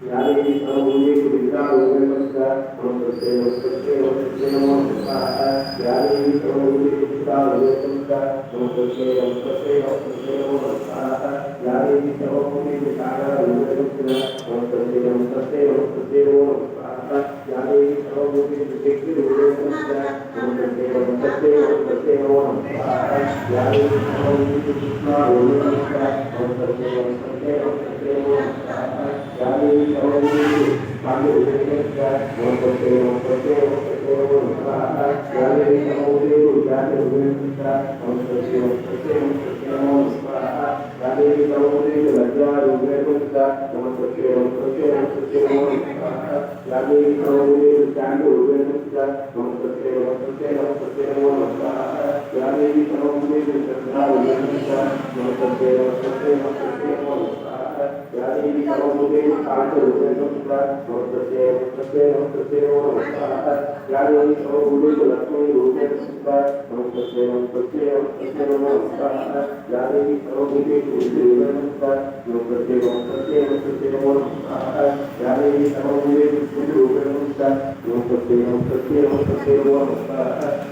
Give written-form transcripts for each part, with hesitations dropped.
यादेवी सर्वभूते विद्यारूपेण नमस्ते नमस्ते नमस्ते नमस्ते नमो नमः यादेवी सर्वभूते विद्यारूपेण नमस्ते नमस्ते नमस्ते नमो नमः यादेवी सर्वभूते विद्यारूपेण नमस्ते नमस्ते नमस्ते नमो नमः यादेवी सर्वभूते विद्यारूपेण नमस्ते नमस्ते नमस्ते नमो नमः यादेवी सर्वभूते विद्यारूपेण नमस्ते नमस्ते नमस्ते नमो नमः यादेवी सर्वभूते काले उदयस्य नमस्ते नमस्ते नमस्ते नमो नमः यादेवी सर्वभूते ज्ञाने उदयस्य नमस्ते नमस्ते नमस्ते नमो नमः यादेवी सर्वभूते लज्जा उदयस्य नमस्ते नमस्ते नमस्ते नमो नमः यादेवी सर्वभूते ज्ञाने उदयस्य नमस्ते नमस्ते नमस्ते नमो नमः यादेवी सर्वभूते श्रद्धा उदयस्य नमस्ते नमस्ते नमस्ते नमो नमः यादेवी सर्वभूते शांति रूपेण नमस्ते नमस्ते नमस्ते नमो नमः यादेवी सर्वभूते लक्ष्मी रूपेण नमस्ते नमस्ते नमस्ते नमो नमः यादेवी सर्वभूते बुद्धि रूपेण नमस्ते नमस्ते नमस्ते नमो नमः यादेवी सर्वभूते बुद्धि रूपेण नमस्ते नमस्ते नमस्ते नमो नमः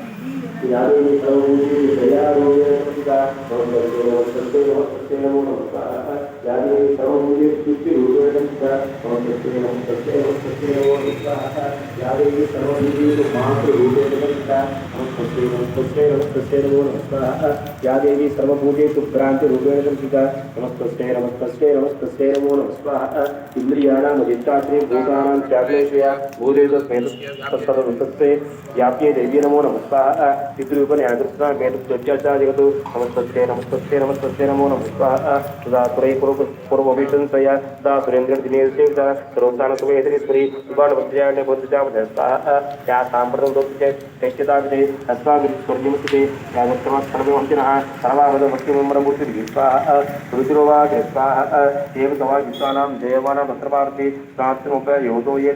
यादेवी सर्वभूते दया रूपेण नमस्ते नमस्ते नमस्ते नमो नमः यादेवी सर्वभूते स्तुति रूपेण नमस्ते नमस्ते नमस्ते नमो नमः यादेवी सर्वभूते मातृ रूपेण नमस्ते नमस्ते नमस्ते नमो नमः यादेवी सर्वभूते क्रांति रूपेण नमस्ते नमस्ते नमस्ते नमो नमः इंद्रियाणां अधिष्ठात्रे भूतानां त्यागेशया भूतेषु तत्सर्वस्य व्याप्ये देवी नमो नमः पितृपन्याकृष्णा मेतुत्वज्जा जगतु नमस्ते नमस्ते नमस्ते नमो नमः तदा पुरै पूर्वविशंसया दा सुरेन्द्र दिनेशेव सर्वस्थान सुमेधरेश्वरी सुबाणभद्रयाण्य बुद्धजामधस्ताः या साम्प्रतं दोत्ते तेच्यताविदे अस्माभिस्वर्गीमुचिते यादक्रमस्थलमेवंचिनः सर्वावधभक्तिमुम्मरमूर्तिभिः स्वाहा रुचिरोवा स्वाहा एव तवा विश्वानां जयमाना भद्रभारती प्रार्थनोपयोतो ये